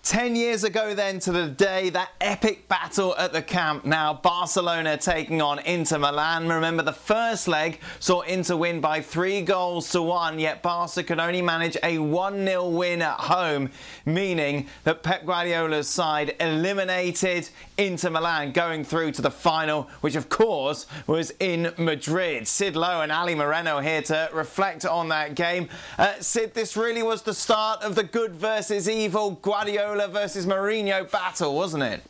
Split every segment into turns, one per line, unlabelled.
10 years ago then to the day, that epic battle at the Camp Nou, Barcelona taking on Inter Milan. Remember, the first leg saw Inter win by 3-1, yet Barca could only manage a 1-0 win at home, meaning that Pep Guardiola's side eliminated Inter Milan, going through to the final, which of course was in Madrid. Sid Lowe and Ali Moreno here to reflect on that game. Sid, this really was the start of the good versus evil Guardiola versus Mourinho battle, wasn't it?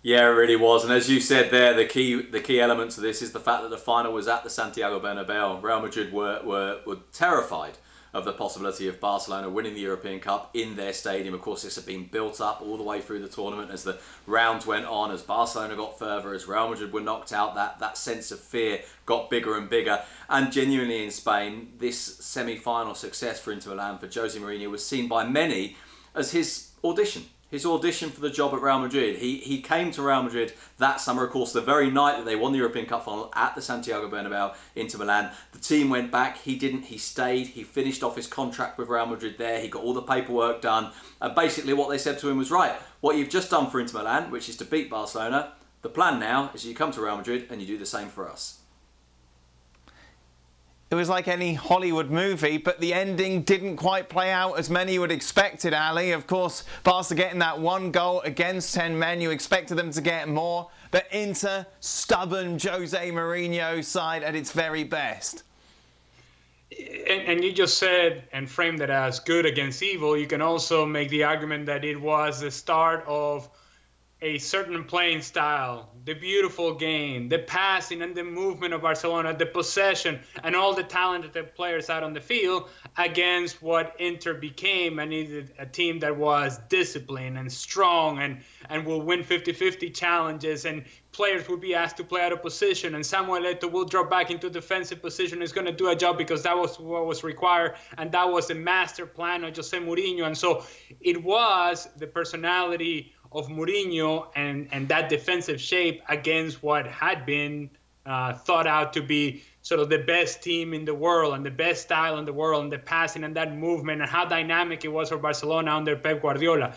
Yeah, it really was. And as you said there, the key element to this is the fact that the final was at the Santiago Bernabeu. Real Madrid were terrified of the possibility of Barcelona winning the European Cup in their stadium. Of course, this had been built up all the way through the tournament as the rounds went on, as Barcelona got further, as Real Madrid were knocked out, that sense of fear got bigger and bigger. And genuinely in Spain, this semi-final success for Inter Milan, for Jose Mourinho, was seen by many as his audition for the job at Real Madrid. He came to Real Madrid that summer, of course, the very night that they won the European Cup final at the Santiago Bernabeu, Inter Milan. The team went back. He didn't. He stayed. He finished off his contract with Real Madrid there. He got all the paperwork done. And basically what they said to him was, right, what you've just done for Inter Milan, which is to beat Barcelona, the plan now is you come to Real Madrid and you do the same for us.
It was like any Hollywood movie, but the ending didn't quite play out as many would expected, Ali. Of course, Barca getting that 1 goal against 10 men. You expected them to get more, but Inter, stubborn Jose Mourinho side at its very best.
And you just said and framed it as good against evil. You can also make the argument that it was the start of a certain playing style, the beautiful game, the passing and the movement of Barcelona, the possession, and all the talented players out on the field against what Inter became, and needed a team that was disciplined and strong and will win 50-50 challenges, and players will be asked to play out of position, and Samuel Eto'o will drop back into defensive position, is going to do a job because that was what was required, and that was the master plan of Jose Mourinho. And so it was the personality of Mourinho and that defensive shape against what had been thought out to be sort of the best team in the world and the best style in the world, and the passing and that movement and how dynamic it was for Barcelona under Pep Guardiola.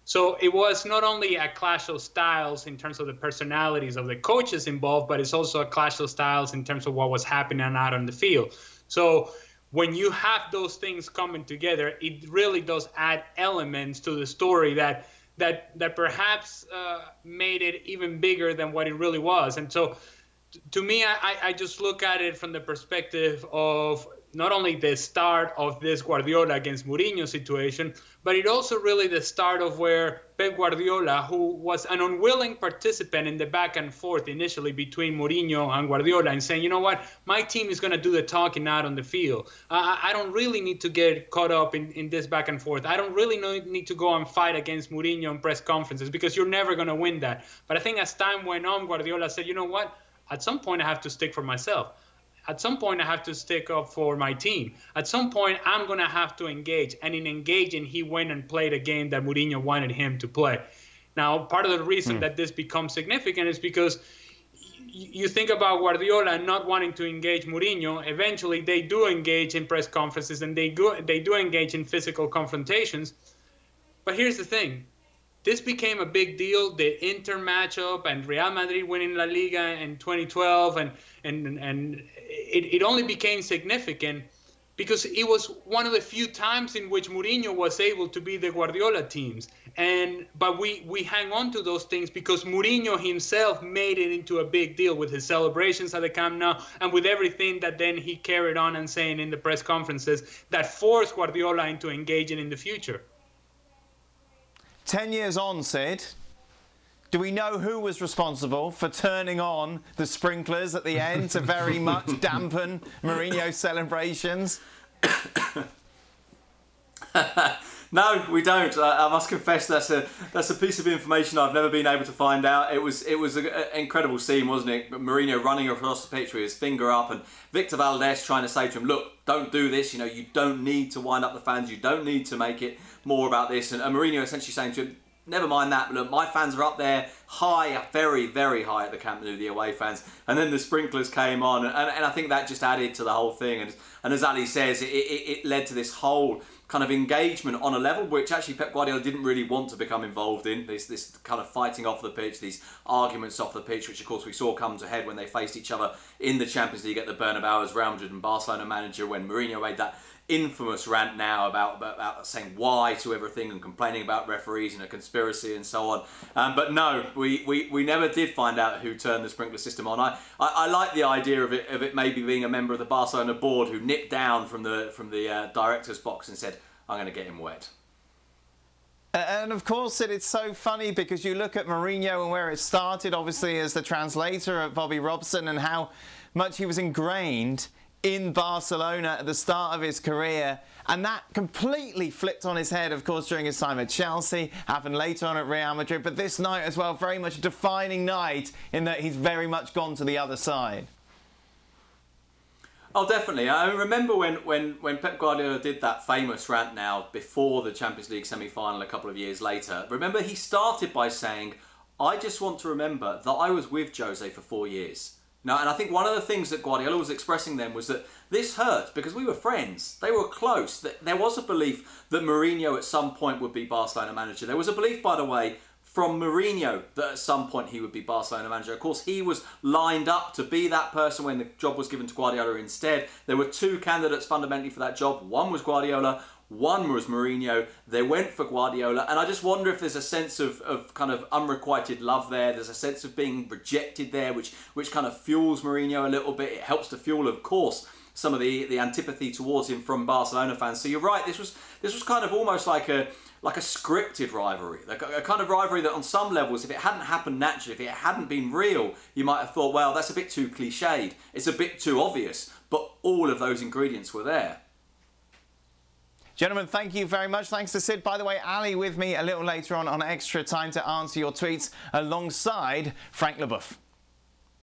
So it was not only a clash of styles in terms of the personalities of the coaches involved, but it's also a clash of styles in terms of what was happening out on the field. So when you have those things coming together, it really does add elements to the story that perhaps made it even bigger than what it really was. And so to me, I just look at it from the perspective of not only the start of this Guardiola against Mourinho situation, but it also really the start of where Pep Guardiola, who was an unwilling participant in the back and forth initially between Mourinho and Guardiola, and saying, you know what, my team is going to do the talking out on the field. I don't really need to get caught up in this back and forth. I don't really need to go and fight against Mourinho in press conferences, because you're never going to win that. But I think as time went on, Guardiola said, you know what, at some point I have to stick for myself. At some point, I have to stick up for my team. At some point, I'm going to have to engage. And in engaging, he went and played a game that Mourinho wanted him to play. Now, part of the reason that this becomes significant is because you think about Guardiola not wanting to engage Mourinho. Eventually, they do engage in press conferences, and they do engage in physical confrontations. But here's the thing. This became a big deal, the Inter matchup and Real Madrid winning La Liga in 2012, and it only became significant because it was one of the few times in which Mourinho was able to beat the Guardiola teams. But we hang on to those things because Mourinho himself made it into a big deal with his celebrations at the Camp Nou and with everything that then he carried on and saying in the press conferences that forced Guardiola into engaging in the future.
10 years on, Sid, do we know who was responsible for turning on the sprinklers at the end to very much dampen Mourinho's celebrations?
No, we don't. I must confess that's a piece of information I've never been able to find out. It was an incredible scene, wasn't it? Mourinho running across the pitch with his finger up, and Victor Valdés trying to say to him, look, don't do this. You know, you don't need to wind up the fans. You don't need to make it more about this. And Mourinho essentially saying to him, never mind that, look, my fans are up there high, very, very high at the Camp Nou, the away fans. And then the sprinklers came on, and I think that just added to the whole thing. And as Ali says, it led to this whole kind of engagement on a level which actually Pep Guardiola didn't really want to become involved in. This kind of fighting off the pitch, these arguments off the pitch, which of course we saw come to head when they faced each other in the Champions League at the Bernabeu as Real Madrid and Barcelona manager, when Mourinho made that infamous rant now about saying why to everything and complaining about referees and a conspiracy and so on. But no, we never did find out who turned the sprinkler system on. I like the idea of it maybe being a member of the Barcelona board who nipped down from the director's box and said, I'm going to get him wet.
And of course, it's so funny because you look at Mourinho and where it started, obviously, as the translator of Bobby Robson, and how much he was ingrained in Barcelona at the start of his career, and that completely flipped on his head, of course, during his time at Chelsea, happened later on at Real Madrid, but this night as well, very much a defining night in that he's very much gone to the other side.
Oh, definitely. I remember when Pep Guardiola did that famous rant now before the Champions League semi-final a couple of years later. Remember, he started by saying, I just want to remember that I was with Jose for 4 years. Now, and I think one of the things that Guardiola was expressing then was that this hurt because we were friends. They were close. There was a belief that Mourinho at some point would be Barcelona manager. There was a belief, by the way, from Mourinho that at some point he would be Barcelona manager. Of course, he was lined up to be that person when the job was given to Guardiola instead. There were two candidates fundamentally for that job. One was Guardiola, one was Mourinho. They went for Guardiola, and I just wonder if there's a sense of kind of unrequited love there. There's a sense of being rejected there, which kind of fuels Mourinho a little bit. It helps to fuel, of course, some of the antipathy towards him from Barcelona fans. So you're right. This was kind of almost like a scripted rivalry, a kind of rivalry that on some levels, if it hadn't happened naturally, if it hadn't been real, you might have thought, well, that's a bit too cliched. It's a bit too obvious. But all of those ingredients were there.
Gentlemen, thank you very much. Thanks to Sid. By the way, Ali with me a little later on Extra Time to answer your tweets alongside Frank Leboeuf.